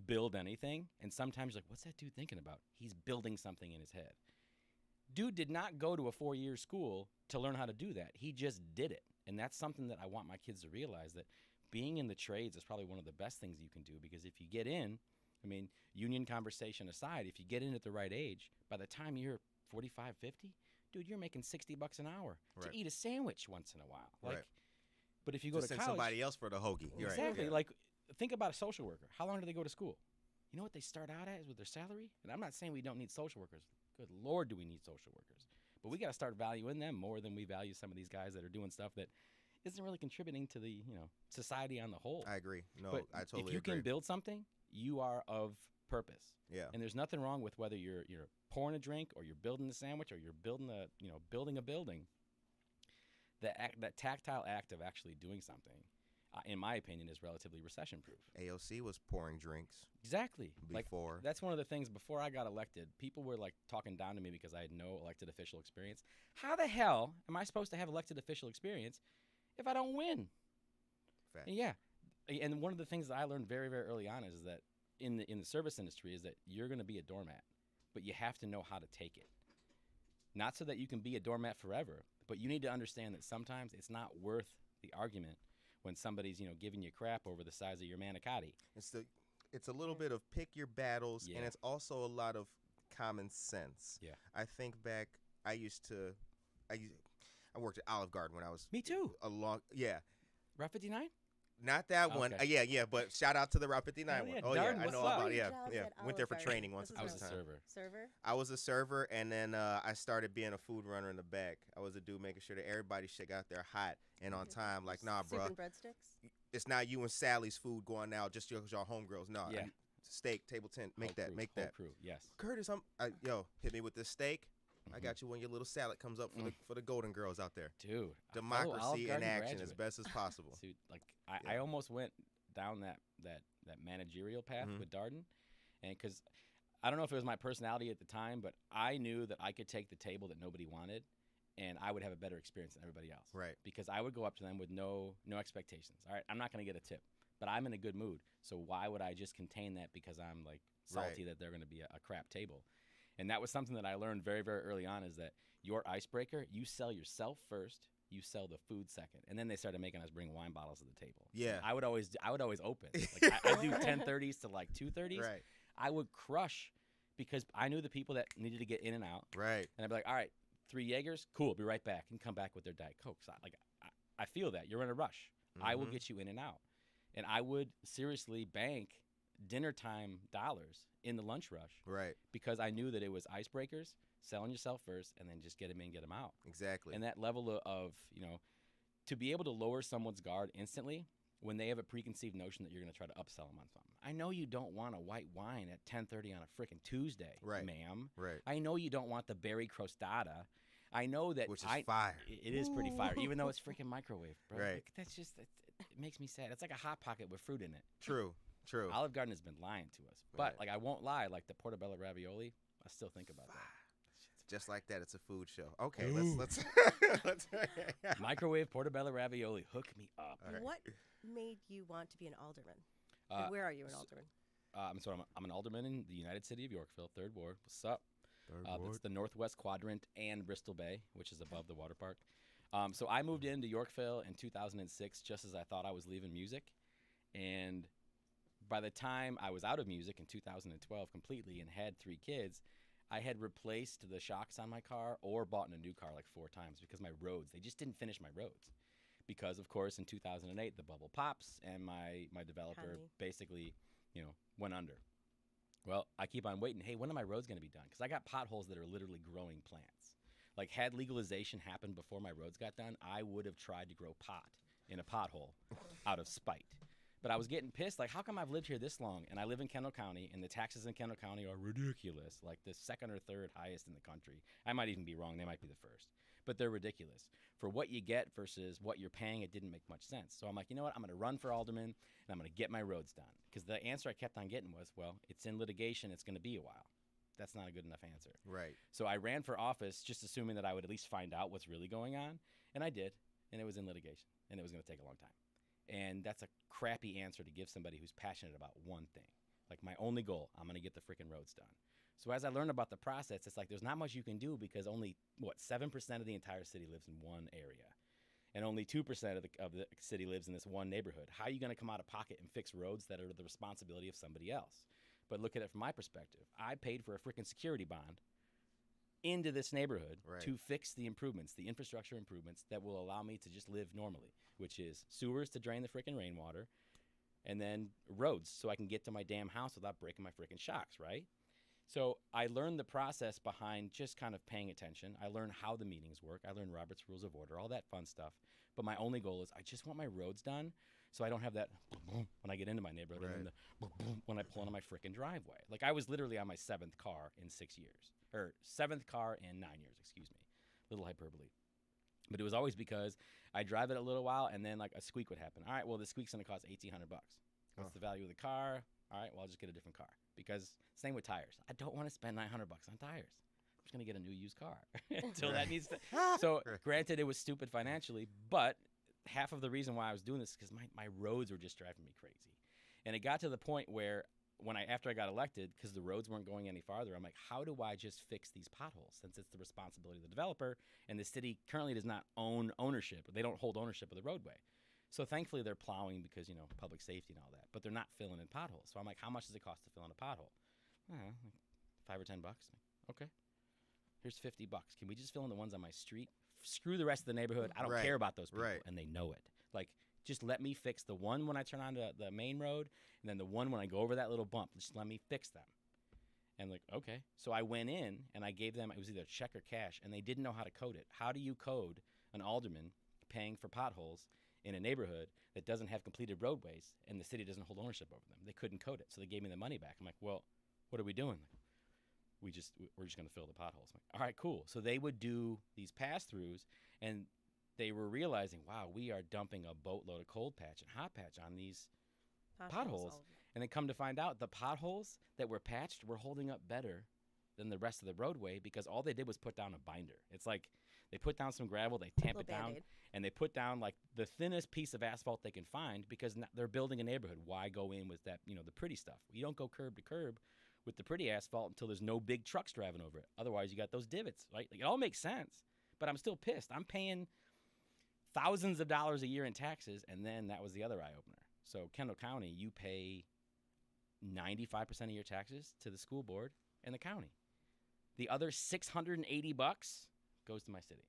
build anything. And sometimes you're like, what's that dude thinking about? He's building something in his head. Dude did not go to a 4-year school to learn how to do that. He just did it. And that's something that I want my kids to realize, that being in the trades is probably one of the best things you can do, because if you get in, I mean, union conversation aside, if you get in at the right age, by the time you're 45, 50, dude, you're making $60 an hour to eat a sandwich once in a while. Like, but if you go Just to send college, somebody else for the hoagie. You're exactly. Right. Like, think about a social worker. How long do they go to school? You know what they start out as with their salary? And I'm not saying we don't need social workers. Good Lord, do we need social workers? But we got to start valuing them more than we value some of these guys that are doing stuff that isn't really contributing to the society on the whole. I agree. No, but I totally agree. if you can build something, you are of purpose. Yeah. And there's nothing wrong with whether you're pouring a drink or you're building a sandwich or you're building building a building. That tactile act of actually doing something, in my opinion, is relatively recession-proof. AOC was pouring drinks. Exactly. Before. Like, that's one of the things. Before I got elected, people were like talking down to me because I had no elected official experience. How the hell am I supposed to have elected official experience if I don't win? Fact. And yeah, and one of the things that I learned very, very early on is that in the service industry is that you're going to be a doormat, but you have to know how to take it. Not so that you can be a doormat forever, but you need to understand that sometimes it's not worth the argument when somebody's giving you crap over the size of your manicotti. It's a little bit of pick your battles, Yeah. and it's also a lot of common sense. Yeah. I think back, I worked at Olive Garden when I was Me too. Route 59? Not that one. Okay. Yeah, but shout out to the Route 59 Oh, one. yeah, Oh yeah, darn, I what's know up? about Jobs yeah. at Went there for Olive training Garden. once This I upon was a a time. server. Server? I was a server, and then I started being a food runner in the back. I was a dude making sure that everybody's shit got there hot and on time. Like, nah, Soup bruh, and breadsticks? it's not you and Sally's food going out just because y'all homegirls. No, Yeah. Steak, table 10, make Whole crew, yes. Curtis, hit me with this steak. I got you when your little salad comes up for the golden girls out there. Dude, Democracy in action as best as possible. Dude, like I almost went down that managerial path with Darden, and because I don't know if it was my personality at the time, but I knew that I could take the table that nobody wanted, and I would have a better experience than everybody else. Right. Because I would go up to them with no expectations. All right, I'm not going to get a tip, but I'm in a good mood. So why would I just contain that because I'm like salty that they're going to be a crap table? And that was something that I learned very, very early on, is that your icebreaker, you sell yourself first, you sell the food second. And then they started making us bring wine bottles to the table. Yeah. I would always open. Like I do 10:30s to like 2:30s. Right. I would crush because I knew the people that needed to get in and out. Right. And I'd be like, all right, 3 Jaegers, cool, be right back, and come back with their Diet Coke. So I feel that. You're in a rush. I will get you in and out. And I would seriously bank dinner time dollars in the lunch rush. Right. Because I knew that it was icebreakers, selling yourself first, and then just get them in, get them out. Exactly. And that level of to be able to lower someone's guard instantly when they have a preconceived notion that you're going to try to upsell them on something. I know you don't want a white wine at 10:30 on a freaking Tuesday, ma'am. Right. I know you don't want the berry crostata. I know that Which is fire. It is pretty fire, even though it's freaking microwave, bro. Right. Like, that's just it makes me sad. It's like a Hot Pocket with fruit in it. True. Olive Garden has been lying to us, but like I won't lie, like the portobello ravioli, I still think about that. Just like that, it's a food show. Okay, Ooh. let's Microwave portobello ravioli, hook me up. All right. What made you want to be an alderman? And where are you an alderman? So I'm an alderman in the United City of Yorkville, 3rd Ward. What's up? That's the Northwest Quadrant and Bristol Bay, which is above the water park. So I moved into Yorkville in 2006, just as I thought I was leaving music. And by the time I was out of music in 2012 completely and had 3 kids, I had replaced the shocks on my car or bought a new car like 4 times because my roads, they just didn't finish my roads. Because, of course, in 2008, the bubble pops and my developer basically, went under. Well, I keep on waiting. Hey, when are my roads going to be done? Because I got potholes that are literally growing plants. Like, had legalization happened before my roads got done, I would have tried to grow pot in a pothole out of spite. But I was getting pissed. Like, how come I've lived here this long, and I live in Kendall County, and the taxes in Kendall County are ridiculous, like the 2nd or 3rd highest in the country. I might even be wrong. They might be the 1st. But they're ridiculous. For what you get versus what you're paying, it didn't make much sense. So I'm like, you know what? I'm going to run for alderman, and I'm going to get my roads done. Because the answer I kept on getting was, well, it's in litigation. It's going to be a while. That's not a good enough answer. Right. So I ran for office just assuming that I would at least find out what's really going on. And I did. And it was in litigation. And it was going to take a long time. And that's a crappy answer to give somebody who's passionate about one thing. Like my only goal, I'm going to get the freaking roads done. So as I learned about the process, it's like there's not much you can do because only, 7% of the entire city lives in one area. And only 2% of the city lives in this one neighborhood. How are you going to come out of pocket and fix roads that are the responsibility of somebody else? But look at it from my perspective. I paid for a freaking security bond into this neighborhood to fix the improvements, the infrastructure improvements that will allow me to just live normally, which is sewers to drain the freaking rainwater, and then roads so I can get to my damn house without breaking my freaking shocks, right? So I learned the process behind just kind of paying attention. I learned how the meetings work. I learned Robert's Rules of Order, all that fun stuff. But my only goal is I just want my roads done so I don't have that when I get into my neighborhood and then the when I pull into my freaking driveway. Like I was literally on my 7th car in 6 years. Or 7th car in 9 years, excuse me. Little hyperbole. But it was always because I drive it a little while and then like a squeak would happen. All right, well the squeak's going to cost $1,800. What's the value of the car? All right, well I'll just get a different car. Because same with tires. I don't want to spend $900 on tires. I'm just going to get a new used car until that needs to. So granted, it was stupid financially, but half of the reason why I was doing this is because my roads were just driving me crazy. And it got to the point where after I got elected, because the roads weren't going any farther, I'm like, how do I just fix these potholes since it's the responsibility of the developer and the city currently does not own ownership. They don't hold ownership of the roadway. So thankfully they're plowing because, public safety and all that, but they're not filling in potholes. So I'm like, how much does it cost to fill in a pothole? Like $5 or $10. Okay. Here's $50. Can we just fill in the ones on my street? Screw the rest of the neighborhood. I don't care about those people, and they know it. Like, just let me fix the one when I turn onto the main road, and then the one when I go over that little bump. Just let me fix them. And like, okay. So I went in, and I gave them, it was either check or cash, and they didn't know how to code it. How do you code an alderman paying for potholes in a neighborhood that doesn't have completed roadways, and the city doesn't hold ownership over them? They couldn't code it, so they gave me the money back. I'm like, well, what are we doing? We're just going to fill the potholes. I'm like, all right, cool. So they would do these pass-throughs, and they were realizing, wow, we are dumping a boatload of cold patch and hot patch on these potholes. And then come to find out, the potholes that were patched were holding up better than the rest of the roadway because all they did was put down a binder. It's like they put down some gravel, they tamp it down, Band-Aid. And they put down like the thinnest piece of asphalt they can find because they're building a neighborhood. Why go in with that, the pretty stuff? You don't go curb to curb with the pretty asphalt until there's no big trucks driving over it. Otherwise, you got those divots, right? Like, it all makes sense, but I'm still pissed. I'm paying thousands of dollars a year in taxes, and then that was the other eye-opener. So Kendall County, you pay 95% of your taxes to the school board and the county. The other $680 goes to my city.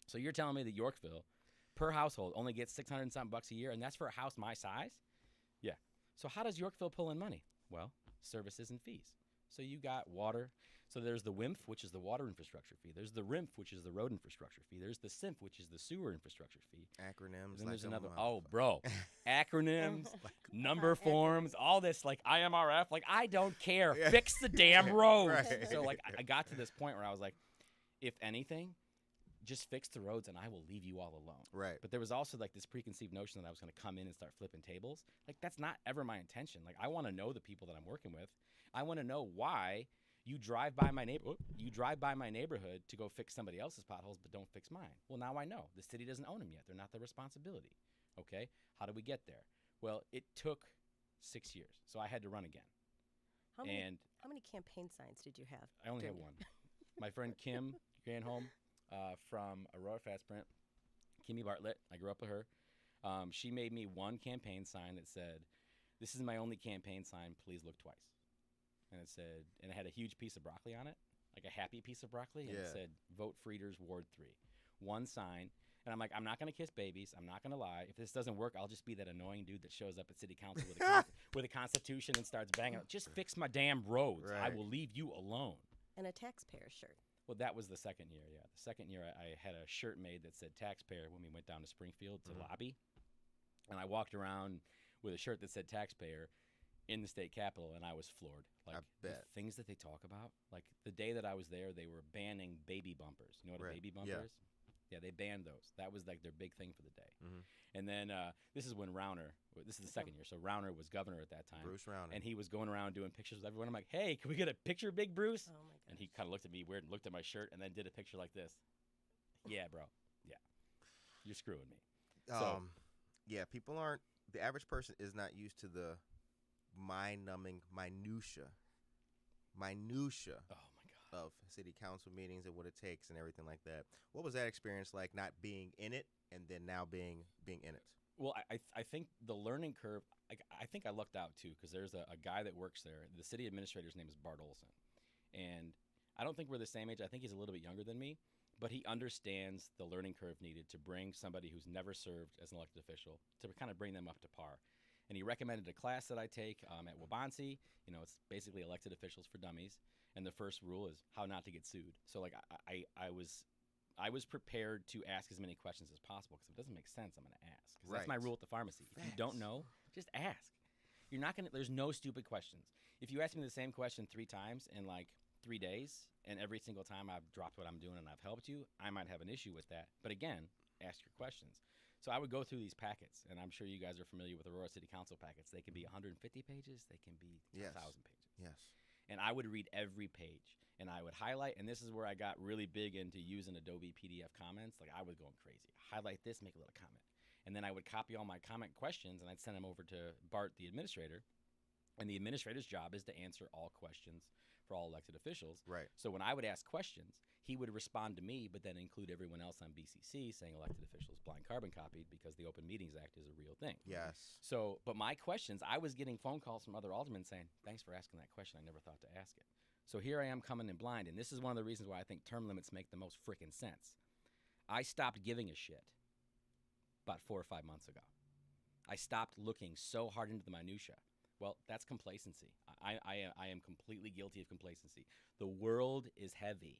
So you're telling me that Yorkville, per household, only gets $600 and something a year, and that's for a house my size? Yeah. So how does Yorkville pull in money? Well, services and fees. So you got water. So there's the WIMF, which is the water infrastructure fee. There's the RIMF, which is the road infrastructure fee. There's the SIMF, which is the sewer infrastructure fee. Acronyms. And then there's another. Oh, bro. Acronyms, number forms, all this, like IMRF. Like, I don't care. Yeah. Fix the damn roads. Right. So, like, I got to this point where I was like, if anything, just fix the roads and I will leave you all alone. Right. But there was also like this preconceived notion that I was going to come in and start flipping tables. Like, that's not ever my intention. Like, I want to know the people that I'm working with. I want to know why you drive by my neighborhood to go fix somebody else's potholes but don't fix mine. Well, now I know. The city doesn't own them yet. They're not their responsibility. Okay? How do we get there? Well, it took 6 years. So I had to run again. How many campaign signs did you have? I only had one. My friend Kim Granholm from Aurora Fast Print, Kimmy Bartlett, I grew up with her. She made me one campaign sign that said, "This is my only campaign sign, please look twice." And it had a huge piece of broccoli on it, like a happy piece of broccoli, and it said, "Vote Frieders, Ward 3." One sign. And I'm like, I'm not going to kiss babies. I'm not going to lie. If this doesn't work, I'll just be that annoying dude that shows up at city council with a constitution and starts banging. Just fix my damn roads. Right. I will leave you alone. And a taxpayer shirt. Well, that was the second year, yeah. The second year, I had a shirt made that said taxpayer when we went down to Springfield to lobby. And I walked around with a shirt that said taxpayer in the state capitol, and I was floored. Like, the things that they talk about. Like, the day that I was there, they were banning baby bumpers. You know what a baby bumper is? Yeah, they banned those. That was, like, their big thing for the day. And then this is when Rauner, this is the second year, so Rauner was governor at that time. Bruce Rauner. And he was going around doing pictures with everyone. I'm like, hey, can we get a picture of Big Bruce? Oh, my gosh. And he kind of looked at me weird and looked at my shirt and then did a picture like this. Yeah, bro. Yeah. You're screwing me. Yeah, people aren't, the average person is not used to the mind-numbing minutia Oh my God. of city council meetings and what it takes and everything like that. What was that experience like, not being in it and then now being in it? Well, I think the learning curve, I think I lucked out too, because there's a guy that works there. The city administrator's name is Bart Olson. And I don't think we're the same age. I think he's a little bit younger than me, but he understands the learning curve needed to bring somebody who's never served as an elected official to kind of bring them up to par. And he recommended a class that I take at Wabansi. You know, it's basically elected officials for dummies. And the first rule is how not to get sued. So like I was prepared to ask as many questions as possible, because if it doesn't make sense, I'm going to ask. 'Cause that's my rule at the pharmacy. If you don't know, just ask. You're not going to, there's no stupid questions. If you ask me the same question 3 times in like 3 days, and every single time I've dropped what I'm doing and I've helped you, I might have an issue with that. But again, ask your questions. So I would go through these packets, and I'm sure you guys are familiar with Aurora City Council packets. They can be 150 pages. They can be 1,000 pages. Yes. And I would read every page, and I would highlight, and this is where I got really big into using Adobe PDF comments. Like, I was going crazy. Highlight this, make a little comment. And then I would copy all my comment questions, and I'd send them over to Bart, the administrator. And the administrator's job is to answer all questions for all elected officials. Right. So when I would ask questions, he would respond to me, but then include everyone else on BCC saying elected officials blind carbon copied, because the Open Meetings Act is a real thing. Yes. So, but my questions, I was getting phone calls from other aldermen saying, thanks for asking that question. I never thought to ask it. So here I am coming in blind, and this is one of the reasons why I think term limits make the most freaking sense. I stopped giving a shit about 4 or 5 months ago. I stopped looking so hard into the minutia. Well, that's complacency. I am completely guilty of complacency. The world is heavy.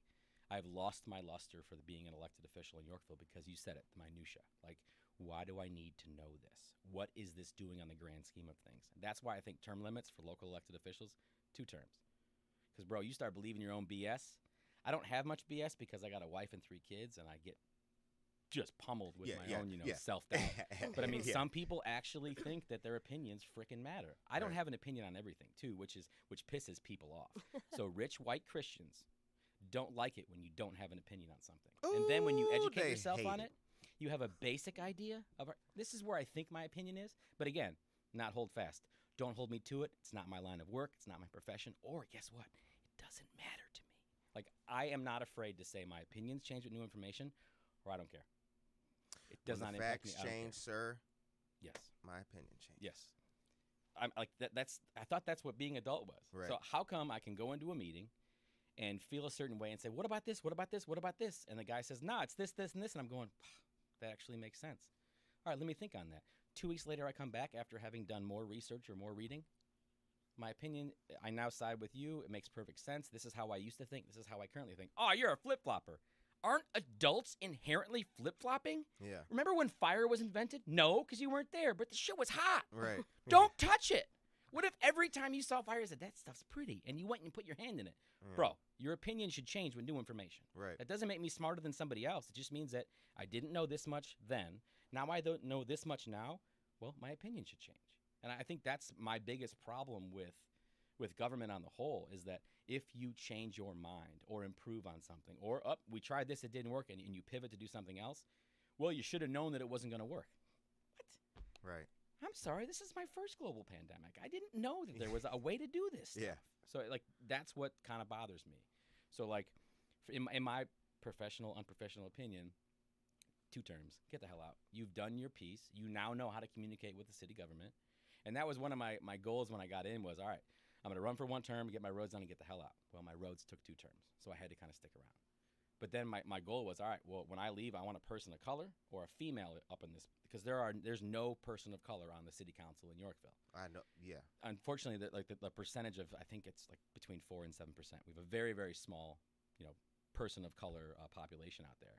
I've lost my luster for being an elected official in Yorkville because you said it, the minutia. Like, why do I need to know this? What is this doing on the grand scheme of things? And that's why I think term limits for local elected officials, 2 terms. Because, bro, you start believing your own BS. I don't have much BS because I got a wife and 3 kids, and I get just pummeled with my own, self-doubt. But I mean, some people actually think that their opinions frickin' matter. I don't have an opinion on everything, too, which pisses people off. So rich white Christians don't like it when you don't have an opinion on something. Ooh, and then when you educate they yourself hate on it. it, you have a basic idea of this is where I think my opinion is. But again, not hold fast. Don't hold me to it. It's not my line of work. It's not my profession. Or guess what? It doesn't matter to me. Like, I am not afraid to say my opinions change with new information, or I don't care. It does When not the impact me. facts I don't change, care. sir. Yes. My opinion changes. Yes. I'm like that's. I thought that's what being adult was. Right. So how come I can go into a meeting and feel a certain way and say, "What about this? What about this? What about this?" And the guy says, "Nah, it's this, this, and this," and I'm going, "That actually makes sense." All right, let me think on that. 2 weeks later, I come back after having done more research or more reading. My opinion, I now side with you. It makes perfect sense. This is how I used to think. This is how I currently think. Oh, you're a flip-flopper. Aren't adults inherently flip-flopping? Yeah. Remember when fire was invented? No, because you weren't there, but the shit was hot. Right. Don't touch it. What if every time you saw fire, you said, that stuff's pretty, and you went and put your hand in it? Bro, your opinion should change with new information. Right. That doesn't make me smarter than somebody else. It just means that I didn't know this much then. Now I don't know this much now. Well, my opinion should change. And I think that's my biggest problem with government on the whole, is that if you change your mind or improve on something, or we tried this, it didn't work, and you pivot to do something else, well, you should have known that it wasn't going to work. What? Right. I'm sorry, this is my first global pandemic. I didn't know that there was a way to do this stuff. Yeah. So, like, that's what kind of bothers me. So, like, in my professional, unprofessional opinion, 2 terms. Get the hell out. You've done your piece. You now know how to communicate with the city government. And that was one of my goals when I got in was, all right, I'm going to run for 1 term, get my roads done, and get the hell out. Well, my roads took 2 terms, so I had to kind of stick around. But then my goal was, all right, well, when I leave, I want a person of color or a female up in this, because there's no person of color on the city council in Yorkville. I know. Yeah. Unfortunately, the percentage of, I think it's like between 4 and 7%. We have a very, very small, person of color population out there.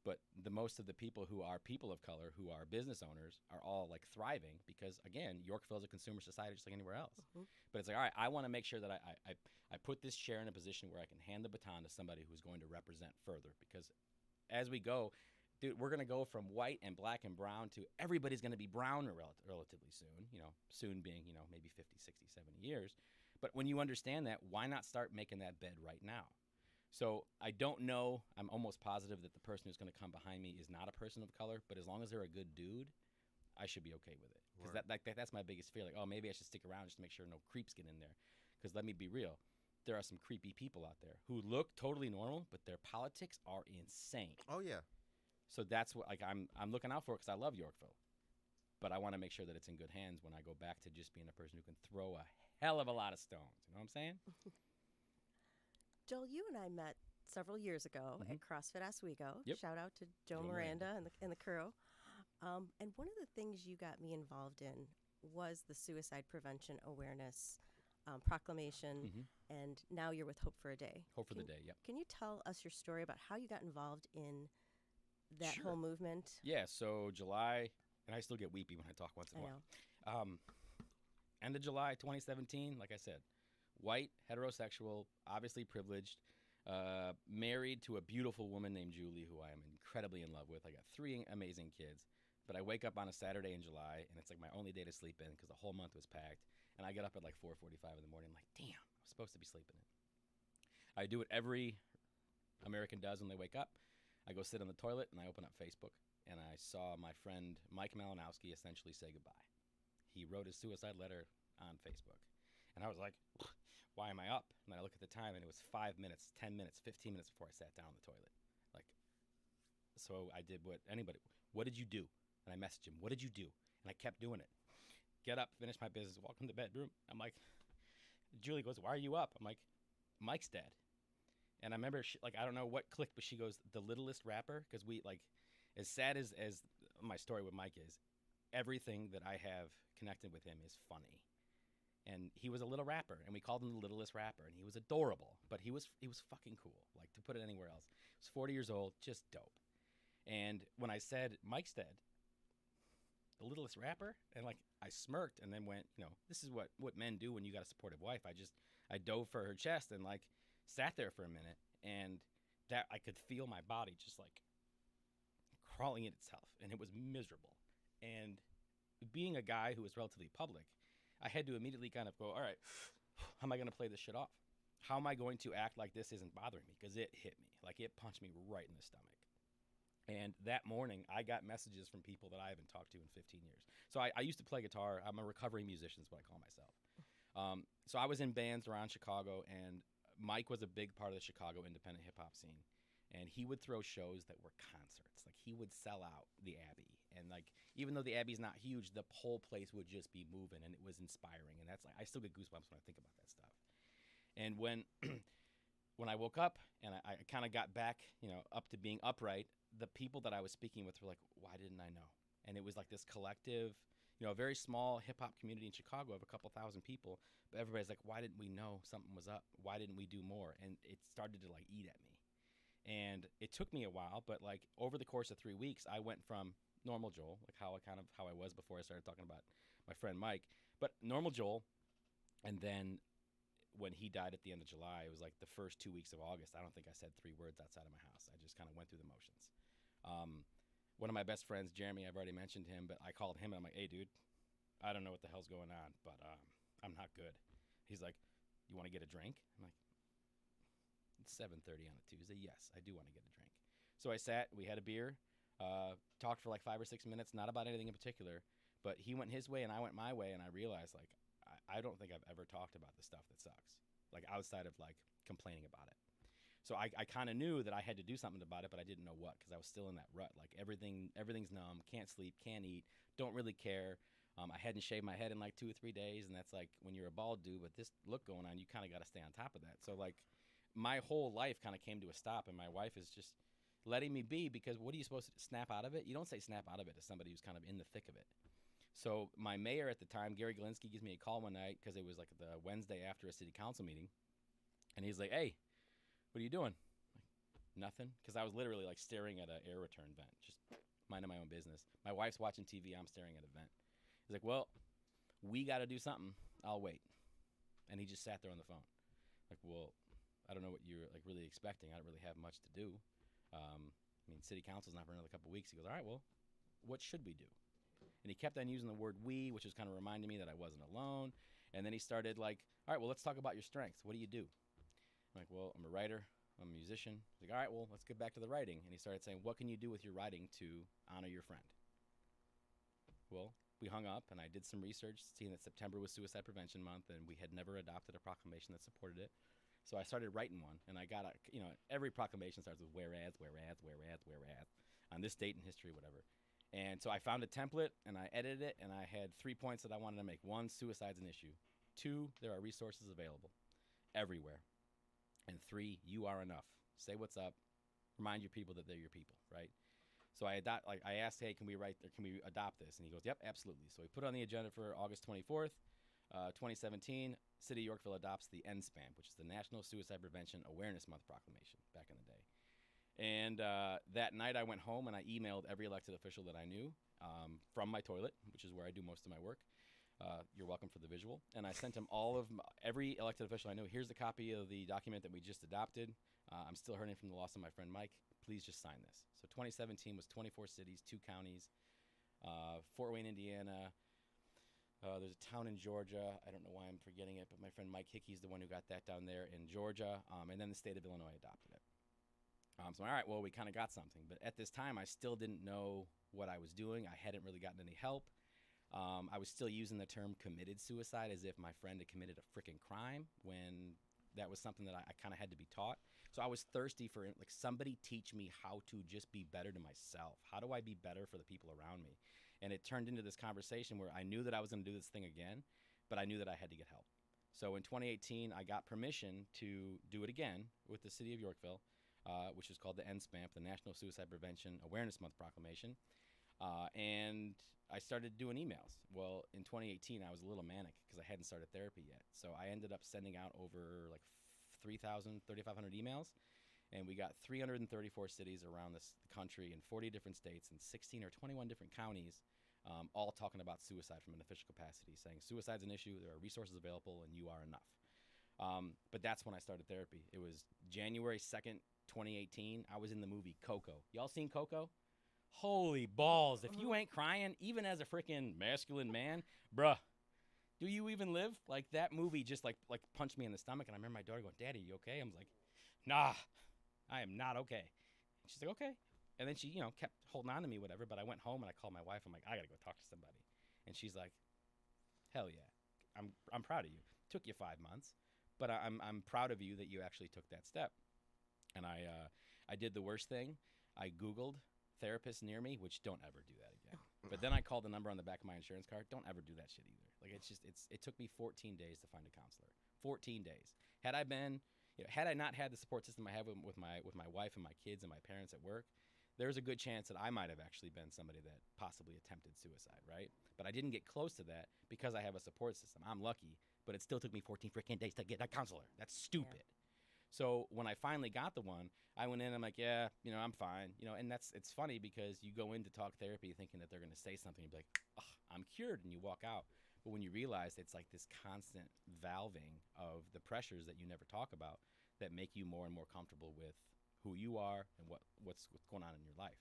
But the most of the people who are people of color, who are business owners, are all like thriving because, again, Yorkville is a consumer society just like anywhere else. Mm-hmm. But it's like, all right, I want to make sure that I put this chair in a position where I can hand the baton to somebody who's going to represent further. Because as we go, dude, we're going to go from white and black and brown to everybody's going to be brown relatively soon, soon being, maybe 50, 60, 70 years. But when you understand that, why not start making that bed right now? So I don't know. I'm almost positive that the person who's going to come behind me is not a person of color, but as long as they're a good dude, I should be okay with it. Because that's my biggest fear. Like, oh, maybe I should stick around just to make sure no creeps get in there. Because let me be real, there are some creepy people out there who look totally normal, but their politics are insane. Oh yeah. So that's what I'm looking out for, because I love Yorkville, but I want to make sure that it's in good hands when I go back to just being a person who can throw a hell of a lot of stones. You know what I'm saying? Joel, you and I met several years ago at CrossFit Oswego. Yep. Shout out to Joe Miranda and the crew. And one of the things you got me involved in was the suicide prevention awareness proclamation, and now you're with Hope for a Day. Hope for the Day, yep. Can you tell us your story about how you got involved in that Sure. whole movement? Yeah, so July, and I still get weepy when I talk once in a while. End of July 2017, like I said, white, heterosexual, obviously privileged, married to a beautiful woman named Julie, who I am incredibly in love with. I got 3 amazing kids. But I wake up on a Saturday in July, and it's like my only day to sleep in because the whole month was packed. And I get up at like 4:45 in the morning. I'm like, damn, I was supposed to be sleeping in. I do what every American does when they wake up. I go sit on the toilet, and I open up Facebook, and I saw my friend Mike Malinowski essentially say goodbye. He wrote his suicide letter on Facebook. And I was like, why am I up? And I look at the time, and it was 5 minutes, 10 minutes, 15 minutes before I sat down on the toilet. Like, so I did what did you do? And I messaged him, what did you do? And I kept doing it. Get up, finish my business, walk in the bedroom. I'm like, Julie goes, why are you up? I'm like, Mike's dead. And I remember, I don't know what clicked, but she goes, the littlest rapper? Because we, as sad as my story with Mike is, everything that I have connected with him is funny. And he was a little rapper, and we called him the littlest rapper, and he was adorable, but he was fucking cool, like, to put it anywhere else. He was 40 years old, just dope. And when I said, Mike's dead, the littlest rapper, and I smirked and then went, this is what men do when you got a supportive wife. I dove for her chest and sat there for a minute, and that I could feel my body just crawling in itself, and it was miserable. And being a guy who was relatively public, I had to immediately kind of go, all right, how am I going to play this shit off? How am I going to act like this isn't bothering me? Because it hit me, it punched me right in the stomach. And that morning, I got messages from people that I haven't talked to in 15 years. So I used to play guitar. I'm a recovering musician is what I call myself. So I was in bands around Chicago, and Mike was a big part of the Chicago independent hip-hop scene. And he would throw shows that were concerts. He would sell out the Abbey. And, even though the Abbey's not huge, the whole place would just be moving, and it was inspiring. And that's, I still get goosebumps when I think about that stuff. And when I woke up and I kind of got back, up to being upright, the people that I was speaking with were like, why didn't I know? And it was this collective, a very small hip-hop community in Chicago of a couple thousand people. But everybody's like, why didn't we know something was up? Why didn't we do more? And it started to eat at me. And it took me a while, but over the course of 3 weeks, I went from normal Joel, how I was before I started talking about my friend Mike, but normal Joel. And then when he died at the end of July, it was the first 2 weeks of August. I don't think I said 3 words outside of my house. I just kind of went through the motions. One of my best friends, Jeremy, I've already mentioned him, but I called him and I'm like, hey, dude, I don't know what the hell's going on, but I'm not good. He's like, you want to get a drink? I'm like, it's 7:30 on a Tuesday. Yes, I do want to get a drink. So I sat, we had a beer, talked for 5 or 6 minutes, not about anything in particular, but he went his way and I went my way, and I realized I don't think I've ever talked about the stuff that sucks, outside of complaining about it. So I kind of knew that I had to do something about it, but I didn't know what, because I was still in that rut. Everything's numb, can't sleep, can't eat, don't really care. I hadn't shaved my head in 2 or 3 days, and that's when you're a bald dude with this look going on, you kind of got to stay on top of that. So my whole life kind of came to a stop, and my wife is just letting me be, because what are you supposed to snap out of it? You don't say snap out of it to somebody who's kind of in the thick of it. So my mayor at the time, Gary Galinsky, gives me a call one night, because it was the Wednesday after a city council meeting, and he's like, hey, what are you doing? Nothing, because I was literally staring at an air return vent, just minding my own business. My wife's watching TV, I'm staring at a vent. He's like, well, we got to do something. I'll wait. And he just sat there on the phone. Well, I don't know what you're really expecting. I don't really have much to do. City council's not for another couple of weeks. He goes, all right, well, what should we do? And he kept on using the word we, which was kind of reminding me that I wasn't alone. And then he started all right, well, let's talk about your strengths. What do you do? I'm like, well, I'm a writer. I'm a musician. He's like, all right, well, let's get back to the writing. And he started saying, what can you do with your writing to honor your friend? Well, we hung up, and I did some research, seeing that September was Suicide Prevention Month, and we had never adopted a proclamation that supported it. So I started writing one, and I got every proclamation starts with whereas, on this date in history, whatever. And so I found a template, and I edited it, and I had 3 points that I wanted to make. 1, suicide's an issue. 2, there are resources available everywhere. And 3, you are enough. Say what's up. Remind your people that they're your people, right? So I asked, hey, can we adopt this? And he goes, yep, absolutely. So we put it on the agenda for August 24th, 2017. City of Yorkville adopts the NSPAM, which is the National Suicide Prevention Awareness Month proclamation back in the day. And that night I went home and I emailed every elected official that I knew from my toilet, which is where I do most of my work. You're welcome for the visual. And I sent them every elected official I know. Here's the copy of the document that we just adopted. I'm still hurting from the loss of my friend Mike. Please just sign this. So 2017 was 24 cities, 2 counties, Fort Wayne, Indiana. There's a town in Georgia. I don't know why I'm forgetting it, but my friend Mike Hickey's the one who got that down there in Georgia. And then the state of Illinois adopted it. So, all right, well, we kind of got something. But at this time, I still didn't know what I was doing. I hadn't really gotten any help. I was still using the term committed suicide as if my friend had committed a freaking crime, when that was something that I kind of had to be taught. So I was thirsty for, like, somebody teach me how to just be better to myself. How do I be better for the people around me? And it turned into this conversation where I knew that I was going to do this thing again, but I knew that I had to get help. So in 2018, I got permission to do it again with the city of Yorkville, which is called the NSPAMP, the National Suicide Prevention Awareness Month Proclamation. And I started doing emails. Well, in 2018, I was a little manic because I hadn't started therapy yet. So I ended up sending out over like 3,500 emails. And we got 334 cities around the country in 40 different states and 16 or 21 different counties, all talking about suicide from an official capacity, saying suicide's an issue, there are resources available, and you are enough. But that's when I started therapy. It was January 2nd, 2018. I was in the movie Coco. Y'all seen Coco? Holy balls. If you ain't crying, even as a freaking masculine man, bruh, do you even live? Like, that movie just like punched me in the stomach. And I remember my daughter going, Daddy, you okay? I was like, nah, I am not okay. And she's like, okay. And then she, kept holding on to me, whatever. But I went home and I called my wife. I'm like, I got to go talk to somebody. And she's like, hell yeah. I'm proud of you. Took you 5 months, but I'm proud of you that you actually took that step. And I did the worst thing. I Googled therapists near me, which don't ever do that again. But then I called the number on the back of my insurance card. Don't ever do that shit either. Like, it took me 14 days to find a counselor. 14 days. Had I not had the support system I have with my wife and my kids and my parents at work, there's a good chance that I might have actually been somebody that possibly attempted suicide, right? But I didn't get close to that because I have a support system. I'm lucky, but it still took me 14 freaking days to get a counselor. That's stupid. Yeah. So when I finally got the one, I went in, I'm like, yeah, I'm fine. And it's funny because you go in to talk therapy thinking that they're going to say something and be like, oh, I'm cured, and you walk out. But when you realize it's like this constant valving of the pressures that you never talk about that make you more and more comfortable with who you are and what's going on in your life.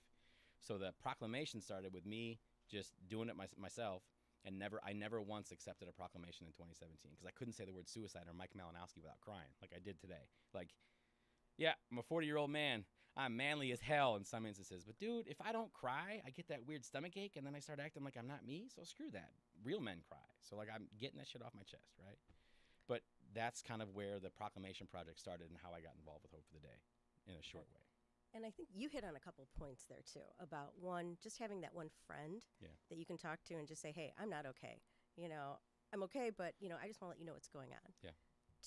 So the proclamation started with me just doing it myself, and I never once accepted a proclamation in 2017 because I couldn't say the word suicide or Mike Malinowski without crying like I did today. Like, yeah, I'm a 40-year-old man. I'm manly as hell in some instances. But, dude, if I don't cry, I get that weird stomach ache, and then I start acting like I'm not me. So screw that. Real men cry. So, like, I'm getting that shit off my chest, right? But that's kind of where the proclamation project started and how I got involved with Hope for the Day in a short way. And I think you hit on a couple points there, too, about one, just having that one friend that you can talk to and just say, hey, I'm not okay. I'm okay, but, I just want to let you know what's going on. Yeah.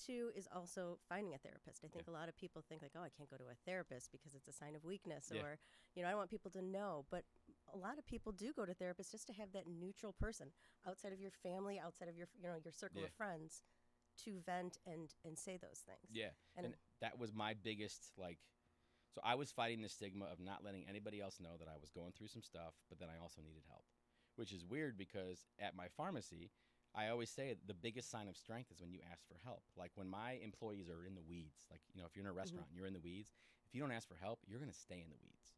2 is also finding a therapist. I think a lot of people think like, oh, I can't go to a therapist because it's a sign of weakness or, I don't want people to know. But a lot of people do go to therapists just to have that neutral person outside of your family, outside of your, your circle of friends to vent and say those things. Yeah. And that was my biggest, so I was fighting the stigma of not letting anybody else know that I was going through some stuff, but then I also needed help, which is weird because at my pharmacy, I always say the biggest sign of strength is when you ask for help. Like when my employees are in the weeds, like, if you're in a restaurant and you're in the weeds, if you don't ask for help, you're going to stay in the weeds.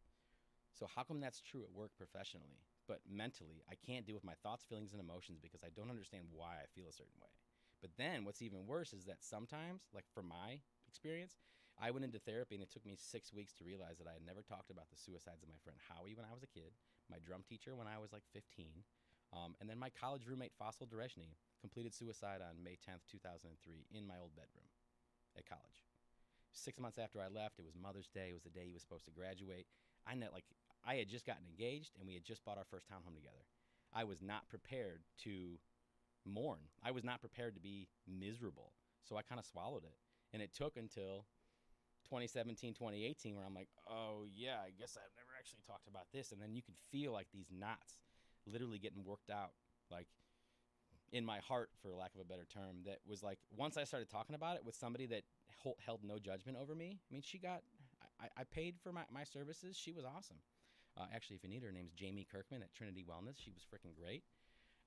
So how come that's true at work professionally? But mentally, I can't deal with my thoughts, feelings, and emotions because I don't understand why I feel a certain way. But then what's even worse is that sometimes, like from my experience, I went into therapy and it took me 6 weeks to realize that I had never talked about the suicides of my friend Howie when I was a kid, my drum teacher when I was like 15, And then my college roommate, Fossil Dereshny, completed suicide on May 10th, 2003, in my old bedroom at college. 6 months after I left, it was Mother's Day. It was the day he was supposed to graduate. I had just gotten engaged, and we had just bought our first townhome together. I was not prepared to mourn. I was not prepared to be miserable. So I kind of swallowed it. And it took until 2017, 2018, where I'm like, oh, yeah, I guess I've never actually talked about this. And then you can feel like these knots literally getting worked out, like in my heart, for lack of a better term, that was like, once I started talking about it with somebody that held no judgment over me, I mean, I paid for my services. She was awesome. Actually, if you need her name's Jamie Kirkman at Trinity Wellness. She was freaking great.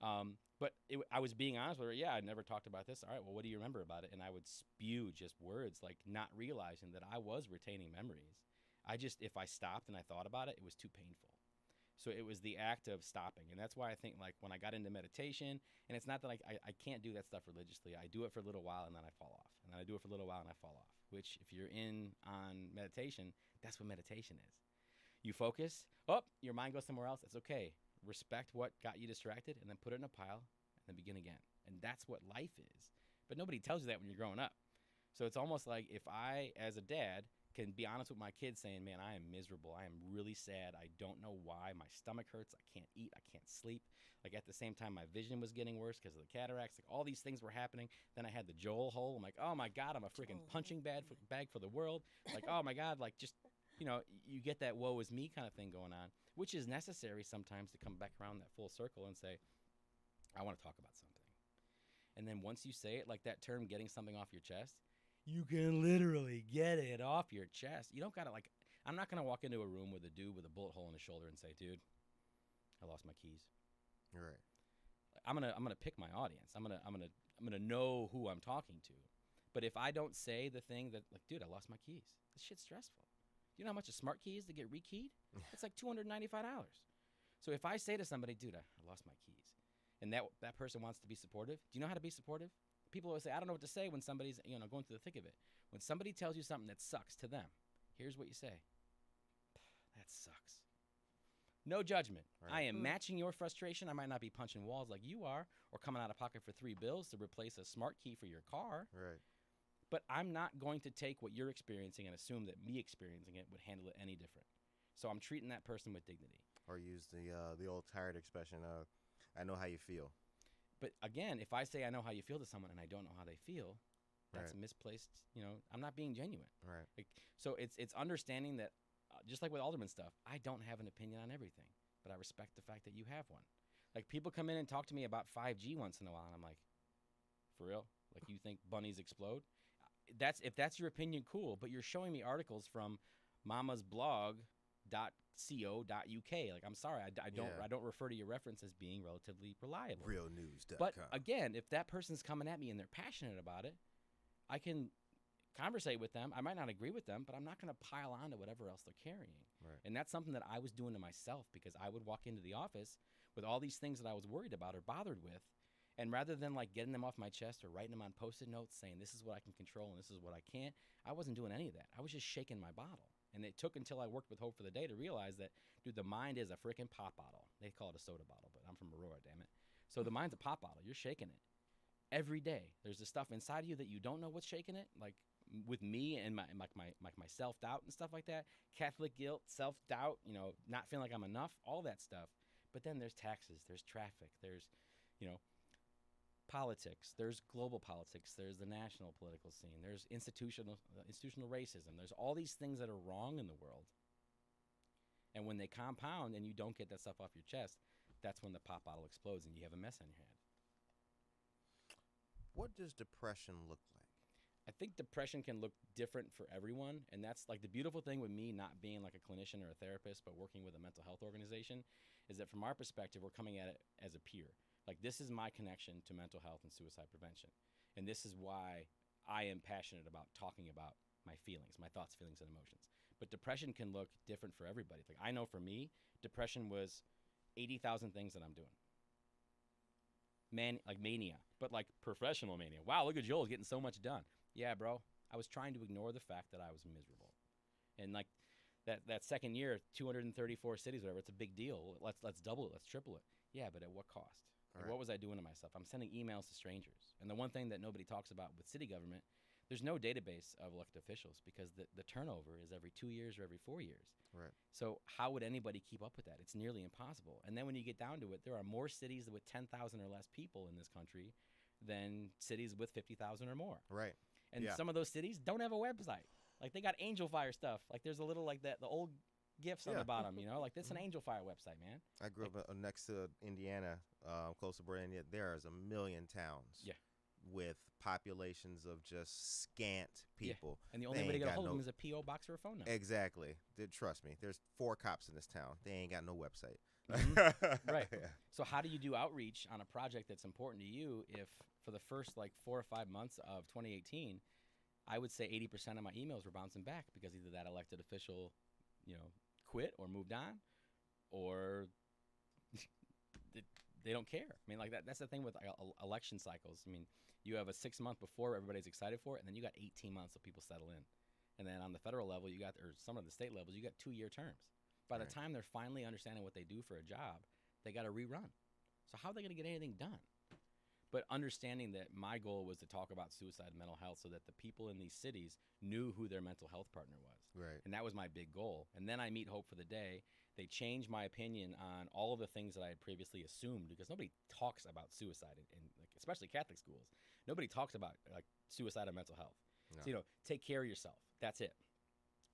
But I was being honest with her. Yeah, I never talked about this. All right, well, what do you remember about it? And I would spew just words, like not realizing that I was retaining memories. If I stopped and I thought about it, it was too painful. So it was the act of stopping. And that's why I think, like, when I got into meditation, and it's not that I can't do that stuff religiously. I do it for a little while, and then I fall off. And then I do it for a little while, and I fall off. Which, if you're on meditation, that's what meditation is. You focus, your mind goes somewhere else. That's okay. Respect what got you distracted, and then put it in a pile, and then begin again. And that's what life is. But nobody tells you that when you're growing up. So it's almost like if I, as a dad, can be honest with my kids saying, man, I am miserable. I am really sad. I don't know why. My stomach hurts. I can't eat. I can't sleep. Like, at the same time, my vision was getting worse because of the cataracts. Like, all these things were happening. Then I had the Joel hole. I'm like, oh, my God, I'm a freaking punching bag for the world. Like, oh, my God, like, just, you get that woe is me kind of thing going on, which is necessary sometimes to come back around that full circle and say, I want to talk about something. And then once you say it, like that term, getting something off your chest, you can literally get it off your chest. You don't got to, like, I'm not going to walk into a room with a dude with a bullet hole in his shoulder and say, dude, I lost my keys. Right. I'm going to pick my audience. I'm going to know who I'm talking to. But if I don't say the thing that, like, dude, I lost my keys. This shit's stressful. You know how much a smart key is to get rekeyed? It's like $295. So if I say to somebody, dude, I lost my keys, and that person wants to be supportive, do you know how to be supportive? People always say, I don't know what to say when somebody's going through the thick of it. When somebody tells you something that sucks to them, here's what you say. That sucks. No judgment. Right. I am matching your frustration. I might not be punching walls like you are, or coming out of pocket for $3 to replace a smart key for your car. Right. But I'm not going to take what you're experiencing and assume that me experiencing it would handle it any different. So I'm treating that person with dignity. Or use the old tired expression of, I know how you feel. But again, if I say I know how you feel to someone and I don't know how they feel, that's misplaced. I'm not being genuine. Right. Like, so it's understanding that, just like with Alderman stuff, I don't have an opinion on everything, but I respect the fact that you have one. Like, people come in and talk to me about 5G once in a while, and I'm like, for real? Like, you think bunnies explode? If that's your opinion, cool. But you're showing me articles from mamasblog.co.uk. Like, I'm sorry, I don't refer to your reference as being relatively reliable. Realnews.com. But again, if that person's coming at me and they're passionate about it, I can conversate with them. I might not agree with them, but I'm not going to pile on to whatever else they're carrying. Right. And that's something that I was doing to myself, because I would walk into the office with all these things that I was worried about or bothered with. And rather than, like, getting them off my chest or writing them on Post-it notes saying this is what I can control and this is what I can't, I wasn't doing any of that. I was just shaking my bottle. And it took until I worked with Hope for the Day to realize that, dude, the mind is a freaking pop bottle. They call it a soda bottle, but I'm from Aurora, damn it. So the mind's a pop bottle. You're shaking it every day. There's this stuff inside of you that you don't know what's shaking it. Like, with me and my self-doubt and stuff like that, Catholic guilt, self-doubt, not feeling like I'm enough, all that stuff. But then there's taxes, there's traffic, there's, politics, there's global politics, there's the national political scene, there's institutional racism, there's all these things that are wrong in the world. And when they compound and you don't get that stuff off your chest, that's when the pop bottle explodes and you have a mess on your hand. What does depression look like? I think depression can look different for everyone, and that's like the beautiful thing with me not being like a clinician or a therapist, but working with a mental health organization, is that from our perspective, we're coming at it as a peer. Like, this is my connection to mental health and suicide prevention, and this is why I am passionate about talking about my feelings, my thoughts, feelings, and emotions. But depression can look different for everybody. Like, I know for me, depression was 80,000 things that I'm doing. Like mania, but like professional mania. Wow, look at Joel getting so much done. Yeah, bro. I was trying to ignore the fact that I was miserable. And like, that second year, 234 cities, whatever. It's a big deal. Let's double it. Let's triple it. Yeah, but at what cost? Like, Right. what was I doing to myself? I'm sending emails to strangers. And the one thing that nobody talks about with city government, there's no database of elected officials because the turnover is every 2 years or every 4 years. Right. So how would anybody keep up with that? It's nearly impossible. And then when you get down to it, there are more cities with 10,000 or less people in this country than cities with 50,000 or more. Right. And Yeah. some of those cities don't have a website. Like they got Angel Fire stuff. Like there's a little like that the old gifts on Yeah. the bottom, you know? Like that's an Angel Fire website, man. I grew up next to Indiana, close to border India. There is a million towns. Yeah. With populations of just scant people. And the only They way to ain't get a got hold of no- them is a P.O. box or a phone number. Exactly. Trust me. There's 4 cops in this town. They ain't got no website. Right. Yeah. So how do you do outreach on a project that's important to you if for the first like 4 or 5 months of 2018, I would say 80% of my emails were bouncing back because either that elected official, quit or moved on, or they don't care. I mean, like that's the thing with election cycles. I mean, you have a 6 month before everybody's excited for it, and then you got 18 months so people settle in. And then on the federal level, or some of the state levels, you got 2-year terms. By the Right. time they're finally understanding what they do for a job, they got to rerun. So how are they going to get anything done? But understanding that my goal was to talk about suicide and mental health so that the people in these cities knew who their mental health partner was. Right. And that was my big goal. And then I meet Hope for the Day. They changed my opinion on all of the things that I had previously assumed because nobody talks about suicide in like, especially Catholic schools. Nobody talks about like suicide and mental health. No. So, take care of yourself. That's it.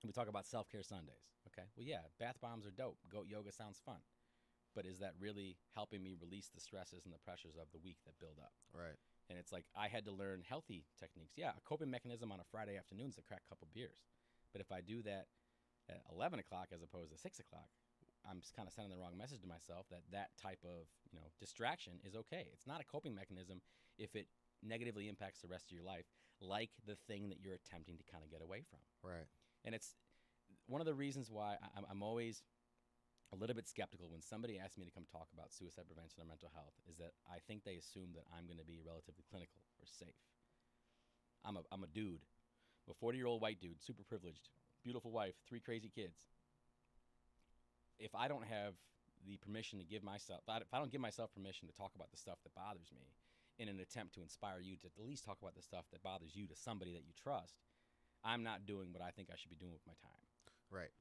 We talk about self-care Sundays. Okay. Well, yeah, bath bombs are dope. Goat yoga sounds fun. But is that really helping me release the stresses and the pressures of the week that build up? Right. And it's like I had to learn healthy techniques. Yeah, a coping mechanism on a Friday afternoon is to crack a couple beers. But if I do that at 11 o'clock as opposed to 6 o'clock, I'm kind of sending the wrong message to myself that type of distraction is okay. It's not a coping mechanism if it negatively impacts the rest of your life, like the thing that you're attempting to kind of get away from. Right. And it's one of the reasons why I'm always a little bit skeptical when somebody asks me to come talk about suicide prevention or mental health is that I think they assume that I'm going to be relatively clinical or safe. I'm a dude, I'm a 40-year-old white dude, super privileged, beautiful wife, 3 crazy kids. If I don't have the permission to give myself, if I don't give myself permission to talk about the stuff that bothers me in an attempt to inspire you to at least talk about the stuff that bothers you to somebody that you trust, I'm not doing what I think I should be doing with my time. Right.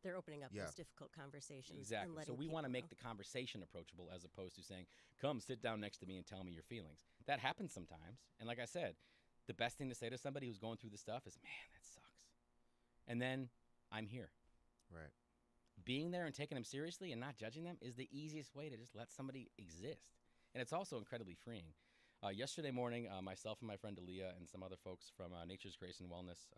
They're opening up Yeah. those difficult conversations. And Exactly. So letting we want to people make know. the conversation approachable as opposed to saying, come sit down next to me and tell me your feelings. That happens sometimes. And like I said, the best thing to say to somebody who's going through this stuff is, man, that sucks. And then I'm here. Right. Being there and taking them seriously and not judging them is the easiest way to just let somebody exist. And it's also incredibly freeing. Yesterday morning, myself and my friend Aaliyah and some other folks from Nature's Grace and Wellness,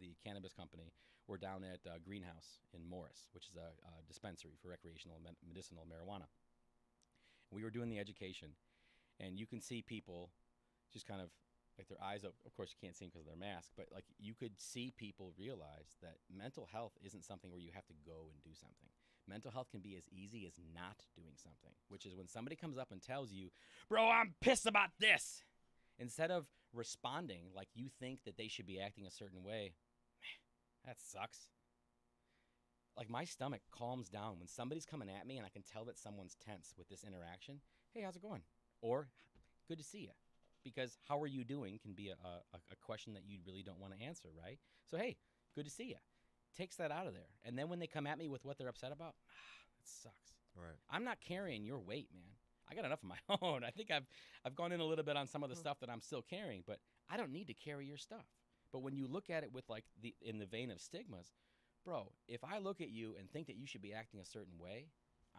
the cannabis company, were down at Greenhouse in Morris, which is a dispensary for recreational and medicinal marijuana. We were doing the education, and you can see people just kind of like their eyes up. Of course, you can't see them because of their mask, but like you could see people realize that mental health isn't something where you have to go and do something. Mental health can be as easy as not doing something, which is when somebody comes up and tells you, bro, I'm pissed about this. Instead of responding like you think that they should be acting a certain way, man, that sucks. Like my stomach calms down when somebody's coming at me and I can tell that someone's tense with this interaction. Hey, how's it going? Or, good to see you. Because how are you doing can be a question that you really don't want to answer, right? So, hey, good to see you. Takes that out of there. And then when they come at me with what they're upset about, it sucks. Right. I'm not carrying your weight, man. I got enough of my own. I think I've gone in a little bit on some of the stuff that I'm still carrying, but I don't need to carry your stuff. But when you look at it with like in the vein of stigmas, bro, if I look at you and think that you should be acting a certain way,